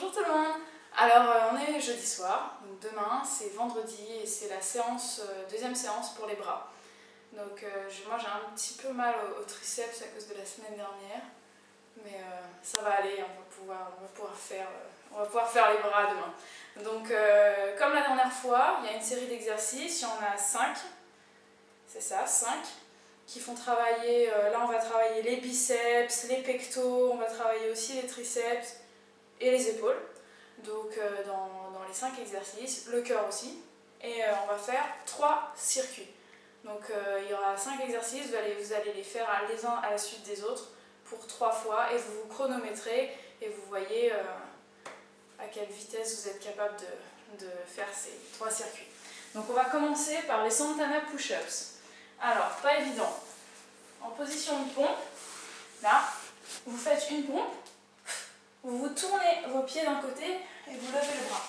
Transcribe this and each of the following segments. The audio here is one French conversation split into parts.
Bonjour tout le monde. Alors on est jeudi soir, donc demain c'est vendredi et c'est la séance, deuxième séance pour les bras. Donc moi j'ai un petit peu mal au triceps à cause de la semaine dernière, mais ça va aller, on va pouvoir faire les bras demain. Donc comme la dernière fois, il y a une série d'exercices, il y en a 5, c'est ça, 5, qui font travailler, là on va travailler les biceps, les pectoraux, on va travailler aussi les triceps et les épaules. Donc dans les 5 exercices, le cœur aussi, et on va faire 3 circuits. Donc il y aura 5 exercices, vous allez les faire les uns à la suite des autres pour 3 fois, et vous vous chronométrez et vous voyez à quelle vitesse vous êtes capable de faire ces 3 circuits. Donc on va commencer par les Santana Push-Ups. Alors, pas évident. En position de pompe, là, vous faites une pompe, vous tournez vos pieds d'un côté et vous levez le bras.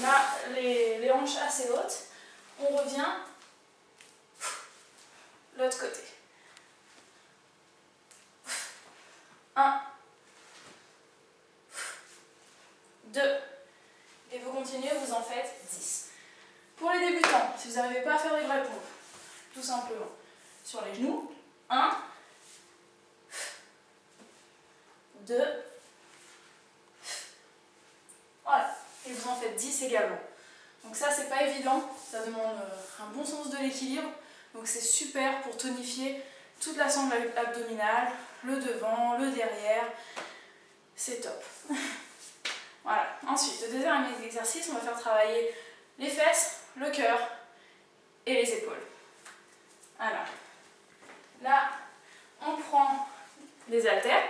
Là, les hanches assez hautes, on revient l'autre côté. 1, 2, et vous continuez, vous en faites 10. Pour les débutants, si vous n'arrivez pas à faire des vraies pompes, tout simplement, sur les genoux, 1, 2, voilà, et vous en faites 10 également. Donc ça, c'est pas évident, ça demande un bon sens de l'équilibre, donc c'est super pour tonifier toute la sangle abdominale, le devant, le derrière, c'est top. Voilà, ensuite, le deuxième exercice, on va faire travailler les fesses, le cœur et les épaules. Alors, là, on prend des haltères,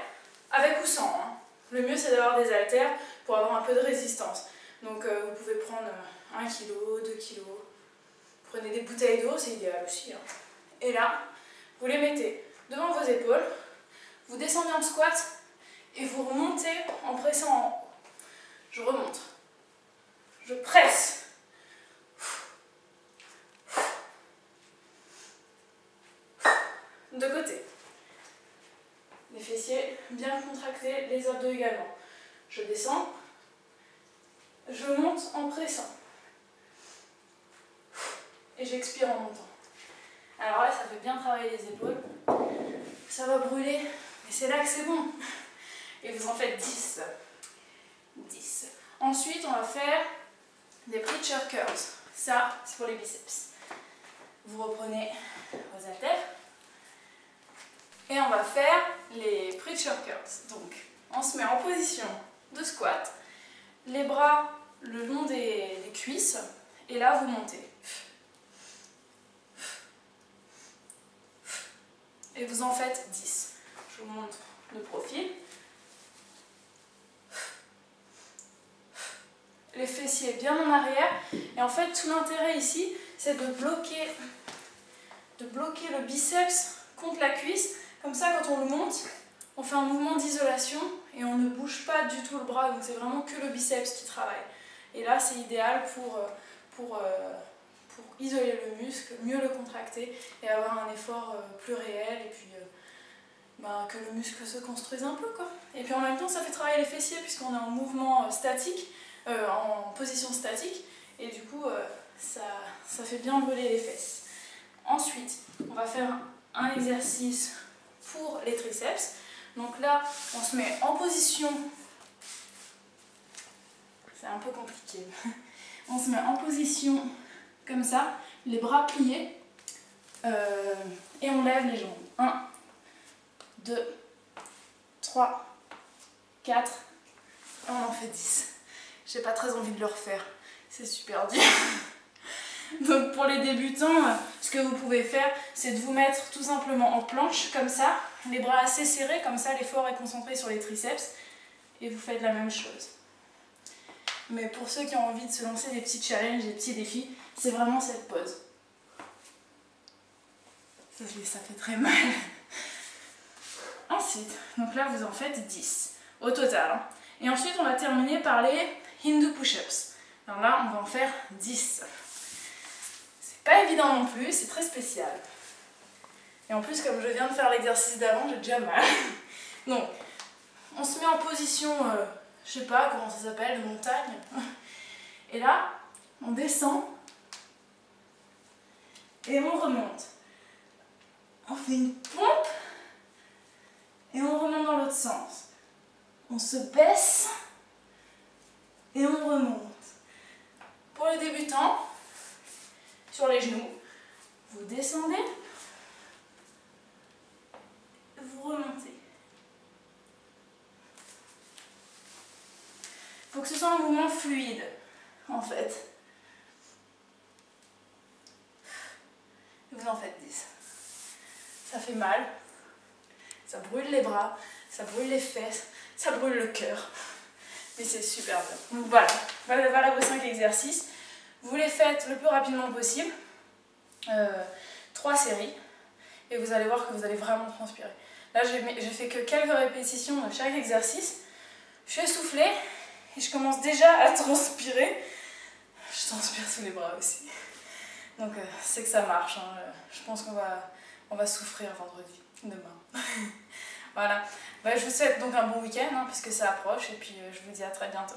avec ou sans, hein. Le mieux, c'est d'avoir des haltères pour avoir un peu de résistance. Donc, vous pouvez prendre 1 kg, 2 kg. Prenez des bouteilles d'eau, c'est idéal aussi, hein. Et là, vous les mettez devant vos épaules, vous descendez en squat et vous remontez en pressant en haut. Je remonte, je presse, de côté. Les fessiers bien contractés, les abdos également. Je descends, je monte en pressant. Et j'expire en montant. Alors là, ça fait bien travailler les épaules. Ça va brûler, mais c'est là que c'est bon. Et vous en faites 10. 10. Ensuite, on va faire des preacher curls. Ça, c'est pour les biceps. Vous reprenez vos haltères. Et on va faire les preacher curls. Donc, on se met en position de squat. Les bras le long des cuisses. Et là, vous montez. Et vous en faites 10. Je vous montre de profil. Les fessiers bien en arrière. Et en fait, tout l'intérêt ici, c'est de bloquer le biceps contre la cuisse. Comme ça, quand on le monte, on fait un mouvement d'isolation et on ne bouge pas du tout le bras. Donc c'est vraiment que le biceps qui travaille. Et là, c'est idéal pour isoler le muscle, mieux le contracter et avoir un effort plus réel, et puis que le muscle se construise un peu, quoi. Et puis en même temps, ça fait travailler les fessiers puisqu'on est en mouvement statique, en position statique, et du coup ça fait bien brûler les fesses. Ensuite, on va faire un exercice pour les triceps. Donc là, on se met en position, c'est un peu compliqué, on se met en position comme ça, les bras pliés, et on lève les jambes. 1, 2, 3, 4, et on en fait 10. J'ai pas très envie de le refaire, c'est super dur. Donc pour les débutants, ce que vous pouvez faire, c'est de vous mettre tout simplement en planche, comme ça, les bras assez serrés, comme ça l'effort est concentré sur les triceps, et vous faites la même chose. Mais pour ceux qui ont envie de se lancer des petits challenges, des petits défis, c'est vraiment cette pose. Ça fait très mal. Ensuite, donc là vous en faites 10 au total, hein. Et ensuite on va terminer par les Hindu push-ups. Alors là on va en faire 10. C'est pas évident non plus, c'est très spécial. Et en plus, comme je viens de faire l'exercice d'avant, j'ai déjà mal. Donc on se met en position je sais pas comment ça s'appelle, de montagne. Et là, on descend et on remonte. On fait une pompe et on remonte dans l'autre sens. On se baisse et on remonte. Pour les débutants, sur les genoux, vous descendez, vous remontez. Il faut que ce soit un mouvement fluide, en fait. Vous en faites 10. Ça fait mal, ça brûle les bras, ça brûle les fesses, ça brûle le cœur. Mais c'est super bien. Donc voilà vos 5 exercices. Vous les faites le plus rapidement possible. 3 séries. Et vous allez voir que vous allez vraiment transpirer. Là, j'ai fait que quelques répétitions de chaque exercice. Je suis essoufflée et je commence déjà à transpirer. Je transpire sous les bras aussi. Donc c'est que ça marche. Hein. Je pense qu'on va souffrir vendredi, demain. Voilà. Je vous souhaite donc un bon week-end, hein, puisque ça approche. Et puis je vous dis à très bientôt.